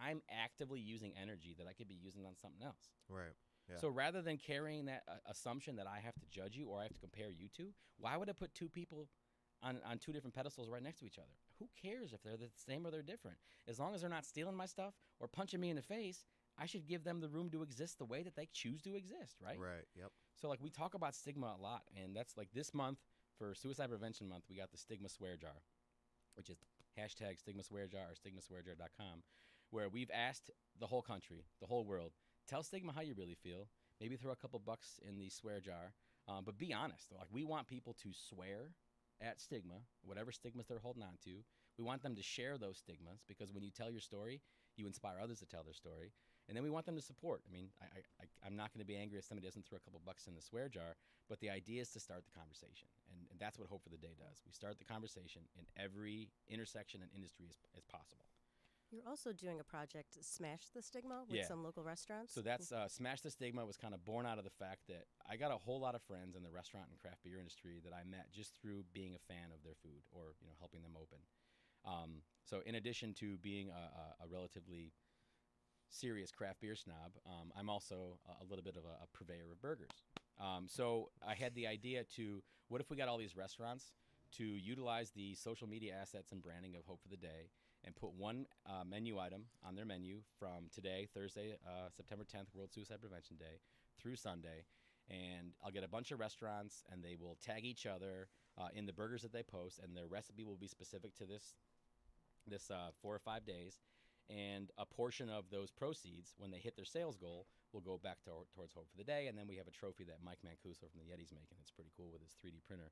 I'm actively using energy that I could be using on something else. Right. Yeah. So rather than carrying that assumption that I have to judge you or I have to compare you to, why would I put 2 people on 2 different pedestals right next to each other? Who cares if they're the same or they're different? As long as they're not stealing my stuff or punching me in the face, I should give them the room to exist the way that they choose to exist, right? Right. Yep. So like we talk about stigma a lot, and that's like this month for Suicide Prevention Month, we got the Stigma Swear Jar, which is hashtag Stigma Swear Jar or stigmaswearjar.com, where we've asked the whole country, the whole world, tell Stigma how you really feel. Maybe throw a couple bucks in the swear jar, but be honest. Like we want people to swear at Stigma, whatever stigmas they're holding on to. We want them to share those stigmas, because when you tell your story, you inspire others to tell their story. And then we want them to support. I mean, I'm not going to be angry if somebody doesn't throw a couple bucks in the swear jar, but the idea is to start the conversation. And that's what Hope for the Day does. We start the conversation in every intersection and industry as possible. You're also doing a project, Smash the Stigma, with some local restaurants. So that's Smash the Stigma was kind of born out of the fact that I got a whole lot of friends in the restaurant and craft beer industry that I met just through being a fan of their food, or helping them open. So in addition to being a relatively serious craft beer snob, I'm also a little bit of a purveyor of burgers. So I had the idea to, what if we got all these restaurants to utilize the social media assets and branding of Hope for the Day, and put one menu item on their menu from today, Thursday, September 10th, World Suicide Prevention Day, through Sunday. And I'll get a bunch of restaurants, and they will tag each other in the burgers that they post, and their recipe will be specific to this 4 or 5 days. And a portion of those proceeds, when they hit their sales goal, will go back towards Hope for the Day. And then we have a trophy that Mike Mancuso from the Yeti's making. It's pretty cool with his 3D printer.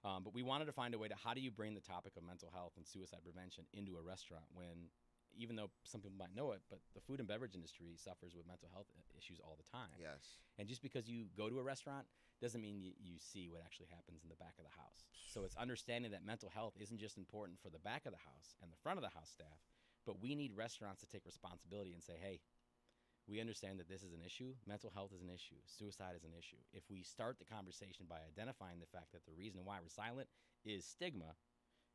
But we wanted to find a way to, how do you bring the topic of mental health and suicide prevention into a restaurant when, even though some people might know it, but the food and beverage industry suffers with mental health issues all the time. Yes. And just because you go to a restaurant doesn't mean you see what actually happens in the back of the house. So it's understanding that mental health isn't just important for the back of the house and the front of the house staff, but we need restaurants to take responsibility and say, hey, we understand that this is an issue. Mental health is an issue. Suicide is an issue. If we start the conversation by identifying the fact that the reason why we're silent is stigma,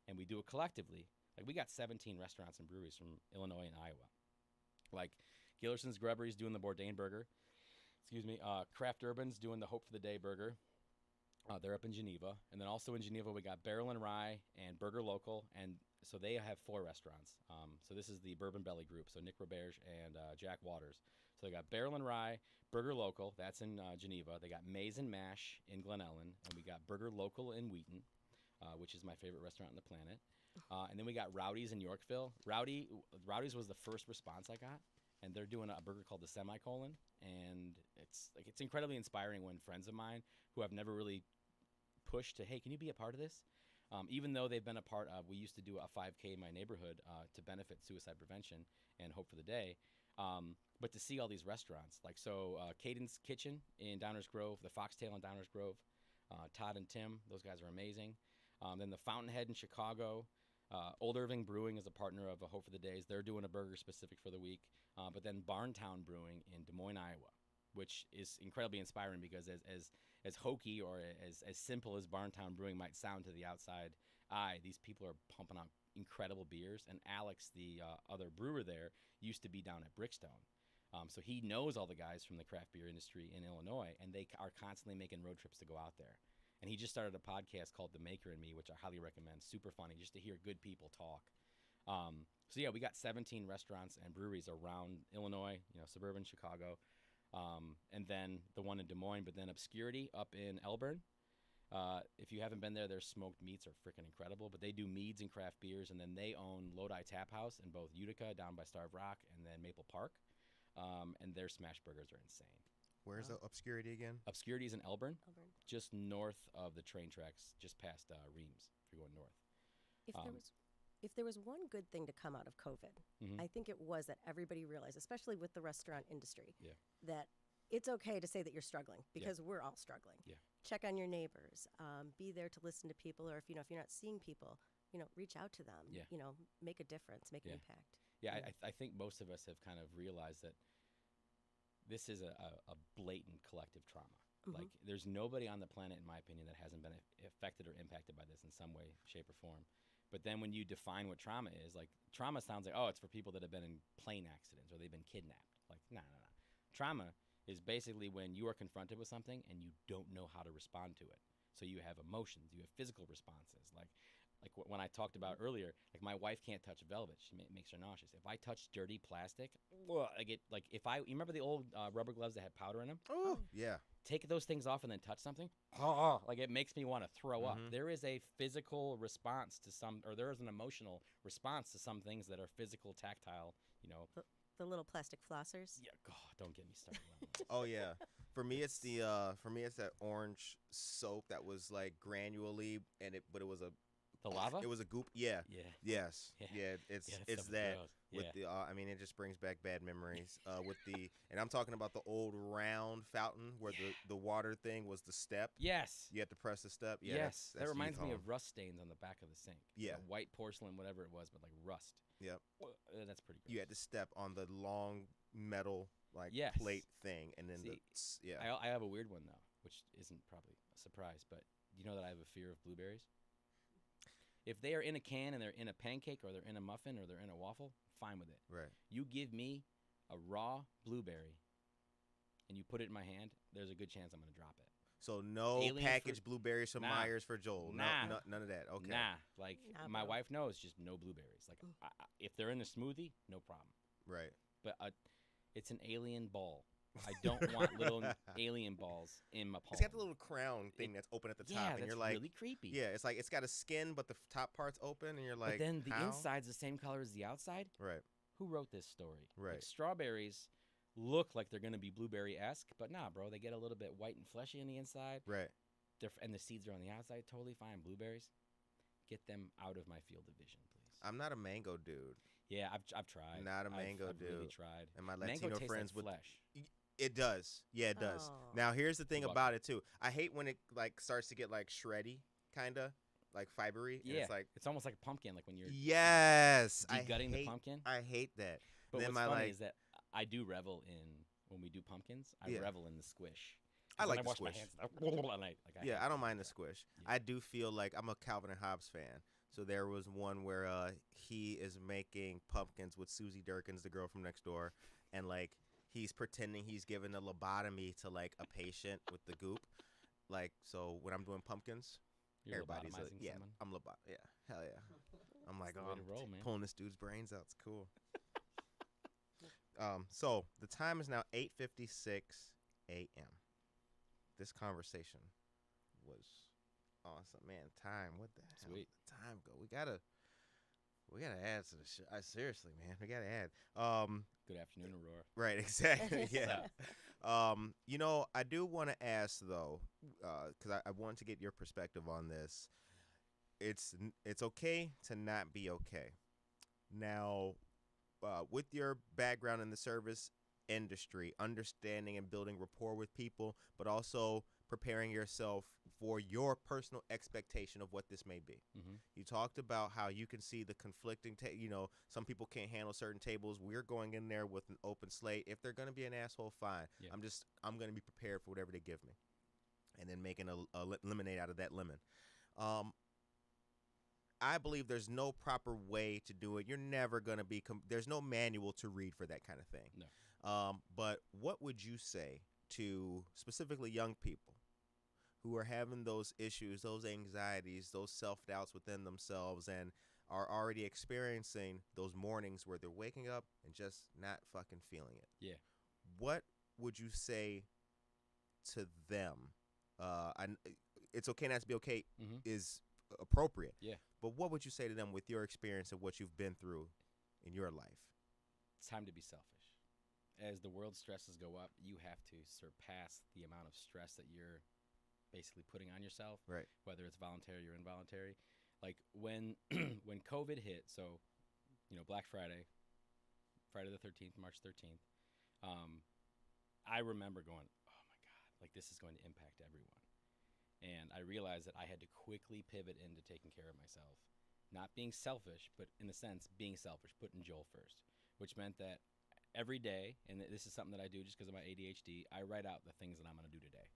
and we do it collectively, like we got 17 restaurants and breweries from Illinois and Iowa. Like Gillerson's Grubbery's doing the Bourdain burger. Kraft Urban's doing the Hope for the Day burger. They're up in Geneva. And then also in Geneva, we got Barrel and Rye and Burger Local. And so they have 4 restaurants. So this is the Bourbon Belly group. So Nick Roberge and Jack Waters. So they got Barrel and Rye, Burger Local. That's in Geneva. They got Maize and Mash in Glen Ellen. And we got Burger Local in Wheaton, which is my favorite restaurant on the planet. And then we got Rowdy's in Yorkville. Rowdy's was the first response I got. And they're doing a burger called the Semicolon. And it's incredibly inspiring when friends of mine who have never really pushed to, hey, can you be a part of this? Even though they've been a part of, we used to do a 5K in my neighborhood to benefit suicide prevention and Hope for the Day. But to see all these restaurants, Caden's Kitchen in Downers Grove, the Foxtail in Downers Grove, Todd and Tim, those guys are amazing. Then the Fountainhead in Chicago, Old Irving Brewing is a partner of Hope for the Days. They're doing a burger specific for the week. But then Barntown Brewing in Des Moines, Iowa, which is incredibly inspiring because as hokey or as simple as Barntown Brewing might sound to the outside eye, these people are pumping out incredible beers. And Alex, the other brewer there, used to be down at Brickstone. So he knows all the guys from the craft beer industry in Illinois, and they are constantly making road trips to go out there. And he just started a podcast called The Maker and Me, which I highly recommend. Super funny, just to hear good people talk. So yeah, we got 17 restaurants and breweries around Illinois, suburban Chicago. And then the one in Des Moines, but then Obscurity up in Elburn. If you haven't been there, their smoked meats are freaking incredible. But they do meads and craft beers, and then they own Lodi Tap House in both Utica, down by Starved Rock, and then Maple Park. And their smash burgers are insane. Where's the Obscurity again? Obscurity is in Elburn, just north of the train tracks, just past Reams, if you're going north. If there was one good thing to come out of COVID, I think it was that everybody realized, especially with the restaurant industry, that it's okay to say that you're struggling, because we're all struggling. Yeah. Check on your neighbors. Be there to listen to people, or if you're not seeing people, reach out to them. Yeah. Make a difference, make an impact. Yeah, I think most of us have kind of realized that this is a blatant collective trauma. Like, there's nobody on the planet, in my opinion, that hasn't been affected or impacted by this in some way, shape, or form. But then when you define what trauma is, like, trauma sounds like, oh, it's for people that have been in plane accidents or they've been kidnapped. Like, no. Trauma is basically when you are confronted with something and you don't know how to respond to it. So you have emotions, you have physical responses. Like when I talked about earlier, like, my wife can't touch velvet. It makes her nauseous. If I touch dirty plastic, I get, like, you remember the old rubber gloves that had powder in them? Oh, yeah. Take those things off and then touch something. Like, it makes me want to throw up. There is a physical response to there is an emotional response to some things that are physical, tactile, The little plastic flossers. Yeah, God, don't get me started on that. Oh yeah. For me it's that orange soap that was like granularly, but it was a The lava? It was a goop. Yeah. Yeah. Yes. Yeah. Yeah. It's Yeah, it's stuff is that gross. with Yeah. the. I mean, it just brings back bad memories. With the and I'm talking about the old round fountain where the water thing was the step. Yes. You had to press the step. Yeah. Yes. That's That reminds youth me home. of rust stains on the back of the sink. Yeah. Like white porcelain, whatever it was, but like rust. Yep. That's pretty gross. You had to step on the long metal Yes. plate thing, and then See, yeah. I have a weird one, though, which isn't probably a surprise, but you know that I have a fear of blueberries? If they are in a can and they're in a pancake or they're in a muffin or they're in a waffle, fine with it. Right. You give me a raw blueberry and you put it in my hand, there's a good chance I'm going to drop it. So no Alien packaged fruit- blueberries from Nah. Myers for Joel. Nah. No, none of that. Okay. Nah, like Nah, my bro. wife knows just no blueberries. Like if they're in a smoothie, no problem. Right. But it's an alien ball. I don't want little alien balls in my palm. It's got the little crown thing that's open at the top, yeah, and that's you're like, really creepy. yeah, it's like it's got a skin, but the top part's open, and you're like, but then the how? inside's the same color as the outside. Right. Who wrote this story? Right. Like strawberries look like they're going to be blueberry-esque, but nah, bro. They get a little bit white and fleshy on the inside. Right. And the seeds are on the outside. Totally fine. Blueberries, get them out of my field of vision, please. I'm not a mango dude. Yeah, I've tried. Not a mango I've really dude. tried. And my Mango Latino tastes friends like would. flesh. It does. Yeah, it does. Oh. Now here's the thing You're about it too. I hate when it like starts to get like shreddy, kinda like fibery. And Yeah, it's like it's almost like a pumpkin, like when you're yes, I de-gutting the hate- pumpkin. I hate that. But then what's my funny like is that I do revel in when we do pumpkins. I Yeah. revel in the squish. I 'Cause like when the wash squish. My hands, and like, yeah, hate I don't that mind the stuff. squish. Yeah. I do feel like I'm a Calvin and Hobbes fan. So there was one where he is making pumpkins with Susie Durkins, the girl from next door, and like he's pretending he's giving a lobotomy to like a patient with the goop. Like so when I'm doing pumpkins, You're everybody's lobotomizing yeah, someone. I'm yeah, hell yeah. I'm like, the oh, way to I'm roll, man. pulling this dude's brains out. It's cool. So the time is now 8:56 a.m. This conversation was awesome, man. Time, what the hell? Sweet. Did the time go? We gotta add to the show. Seriously, man, we gotta add. Good afternoon, Aurora. Right, exactly. Yeah. You know, I do want to ask though, because I want to get your perspective on this. It's okay to not be okay. Now, with your background in the service industry, understanding and building rapport with people, but also preparing yourself for your personal expectation of what this may be. Mm-hmm. You talked about how you can see the conflicting, some people can't handle certain tables. We're going in there with an open slate. If they're going to be an asshole, fine. Yeah. I'm going to be prepared for whatever they give me, and then making a lemonade out of that lemon. I believe there's no proper way to do it. You're never going to be there's no manual to read for that kind of thing. No. But what would you say to specifically young people who are having those issues, those anxieties, those self-doubts within themselves, and are already experiencing those mornings where they're waking up and just not fucking feeling it? Yeah. What would you say to them? It's okay not to be okay Mm-hmm. is appropriate. Yeah. But what would you say to them with your experience of what you've been through in your life? It's time to be selfish. As the world stresses go up, you have to surpass the amount of stress that you're basically putting on yourself, Right. whether it's voluntary or involuntary. Like when when COVID hit, so Black Friday, Friday the 13th, March 13th, I remember going, oh my God, like this is going to impact everyone. And I realized that I had to quickly pivot into taking care of myself. Not being selfish, but in a sense, being selfish, putting Joel first, which meant that every day, and this is something that I do just because of my ADHD, I write out the things that I'm going to do today.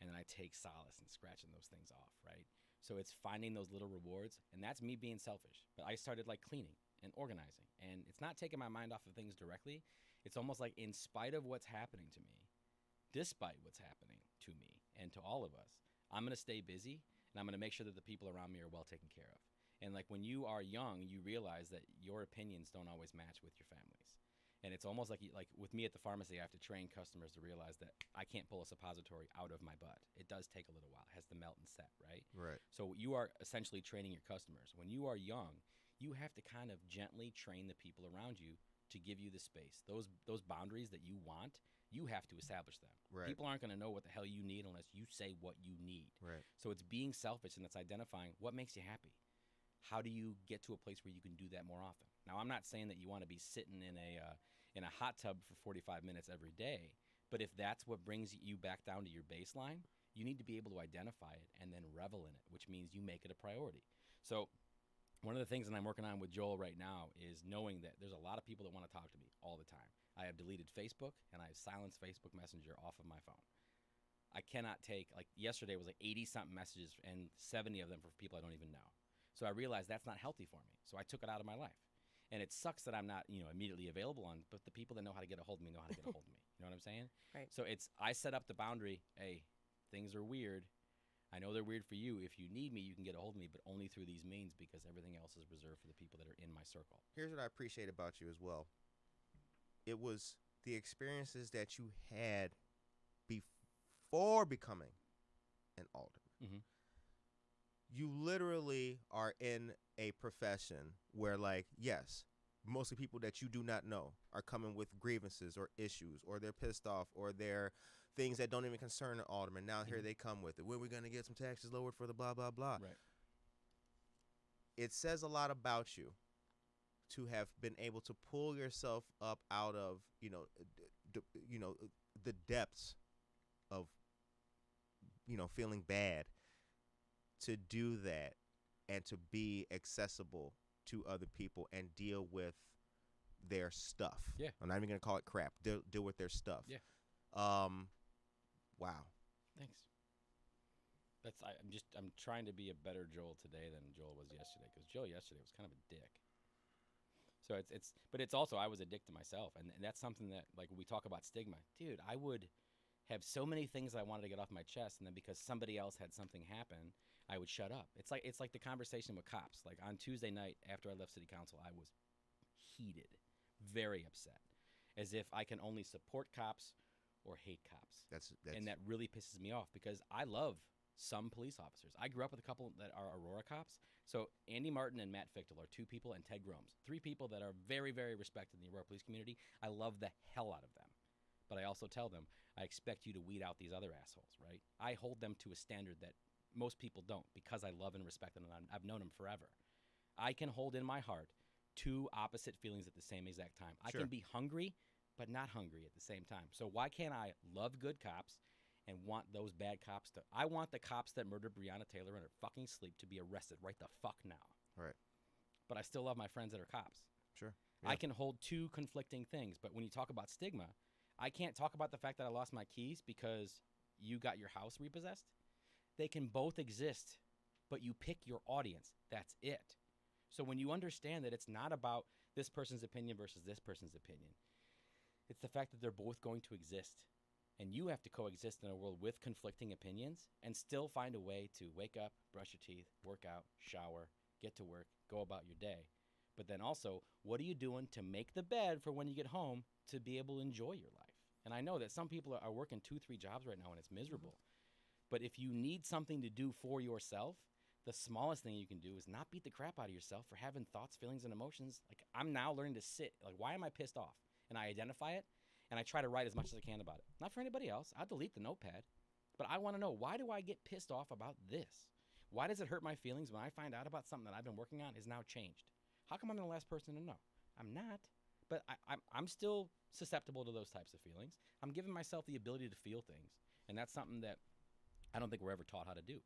And then I take solace in scratching those things off, right? So it's finding those little rewards, and that's me being selfish. But I started like cleaning and organizing, and it's not taking my mind off of things directly. It's almost like in spite of what's happening to me, despite what's happening to me and to all of us, I'm going to stay busy, and I'm going to make sure that the people around me are well taken care of. And like when you are young, you realize that your opinions don't always match with your family's. And it's almost like with me at the pharmacy, I have to train customers to realize that I can't pull a suppository out of my butt. It does take a little while. It has to melt and set, right? Right. So you are essentially training your customers. When you are young, you have to kind of gently train the people around you to give you the space. Those boundaries that you want, you have to establish them. Right. People aren't going to know what the hell you need unless you say what you need. Right. So it's being selfish, and it's identifying what makes you happy. how do you get to a place where you can do that more often? Now, I'm not saying that you want to be sitting in a hot tub for 45 minutes every day, but if that's what brings you back down to your baseline, you need to be able to identify it and then revel in it, which means you make it a priority. So one of the things that I'm working on with Joel right now is knowing that there's a lot of people that want to talk to me all the time. I have deleted Facebook, and I have silenced Facebook Messenger off of my phone. I cannot take, like yesterday was like 80-something messages, and 70 of them for people I don't even know. So I realized that's not healthy for me. So I took it out of my life. And it sucks that I'm not, immediately available on, but the people that know how to get a hold of me know how to get a hold of me. You know what I'm saying? Right. So I set up the boundary, hey, things are weird. I know they're weird for you. If you need me, you can get a hold of me, but only through these means, because everything else is reserved for the people that are in my circle. Here's what I appreciate about you as well. It was the experiences that you had before becoming an alderman. Mm-hmm. You literally are in a profession where, like, yes, mostly people that you do not know are coming with grievances or issues, or they're pissed off, or they're things that don't even concern an alderman. Now here they come with it. When are we going to get some taxes lowered for the blah, blah, blah? Right. It says a lot about you to have been able to pull yourself up out of, the depths of, feeling bad, to do that and to be accessible to other people and deal with their stuff. Yeah. I'm not even going to call it crap. Deal with their stuff. Yeah. Wow. Thanks. I'm trying to be a better Joel today than Joel was yesterday, because Joel yesterday was kind of a dick. So but it's also, I was a dick to myself, and that's something that, like, when we talk about stigma, dude, I would have so many things I wanted to get off my chest, and then because somebody else had something happen, I would shut up. It's like the conversation with cops. Like on Tuesday night after I left city council, I was heated, very upset, as if I can only support cops or hate cops. And that really pisses me off, because I love some police officers. I grew up with a couple that are Aurora cops. So Andy Martin and Matt Fichtel are 2 people, and Ted Gromes, 3 people that are very, very respected in the Aurora police community. I love the hell out of them. But I also tell them, I expect you to weed out these other assholes, right? I hold them to a standard that most people don't, because I love and respect them, and I've known them forever. I can hold in my heart 2 opposite feelings at the same exact time. Sure. I can be hungry, but not hungry at the same time. So why can't I love good cops and want those bad cops to... I want the cops that murdered Breonna Taylor in her fucking sleep to be arrested right the fuck now. Right. But I still love my friends that are cops. Sure. Yeah. I can hold 2 conflicting things, but when you talk about stigma, I can't talk about the fact that I lost my keys because you got your house repossessed. They can both exist, but you pick your audience. That's it. So when you understand that it's not about this person's opinion versus this person's opinion, it's the fact that they're both going to exist. And you have to coexist in a world with conflicting opinions and still find a way to wake up, brush your teeth, work out, shower, get to work, go about your day. But then also, what are you doing to make the bed for when you get home to be able to enjoy your life? And I know that some people are working 2-3 jobs right now and it's miserable. Mm-hmm. But if you need something to do for yourself, the smallest thing you can do is not beat the crap out of yourself for having thoughts, feelings, and emotions. Like, I'm now learning to sit. Like, why am I pissed off? And I identify it, and I try to write as much as I can about it. Not for anybody else. I'll delete the notepad. But I want to know, why do I get pissed off about this? Why does it hurt my feelings when I find out about something that I've been working on is now changed? How come I'm the last person to know? I'm not. But I'm still susceptible to those types of feelings. I'm giving myself the ability to feel things. And that's something that I don't think we're ever taught how to do.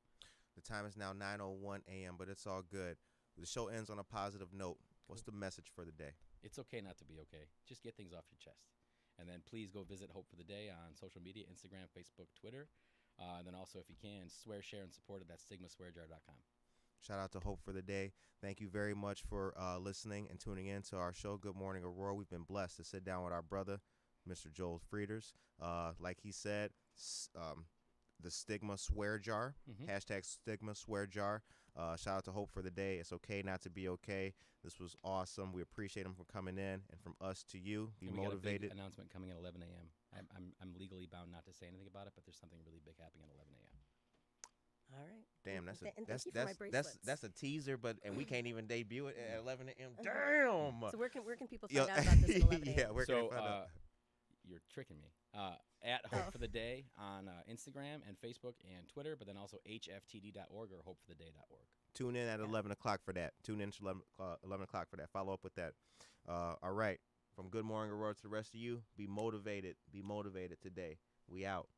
The time is now 9:01 a.m., but it's all good. The show ends on a positive note. What's the message for the day? It's okay not to be okay. Just get things off your chest. And then please go visit Hope for the Day on social media, Instagram, Facebook, Twitter. And then also, if you can, swear, share, and support it. That's stigmaswearjar.com. Shout out to Hope for the Day. Thank you very much for listening and tuning in to our show, Good Morning Aurora. We've been blessed to sit down with our brother, Mr. Joel Frieders. Like he said, the Stigma Swear Jar, hashtag Stigma Swear Jar. Shout out to Hope for the Day. It's okay not to be okay. This was awesome. We appreciate him for coming in, and from us to you, be motivated. We got a big announcement coming at 11 a.m. I'm legally bound not to say anything about it, but there's something really big happening at 11 a.m. All right. Damn, that's a teaser, and we can't even debut it at 11 a.m. Damn. So where can people find out about this at 11 a.m.? Yeah, where can they find out? You're tricking me. at Hope for the Day on Instagram and Facebook and Twitter, but then also hftd.org or hopefortheday.org. Tune in at 11 o'clock for that. Tune in to 11 o'clock for that. Follow up with that. All right. From Good Morning Aurora to the rest of you, be motivated. Be motivated today. We out.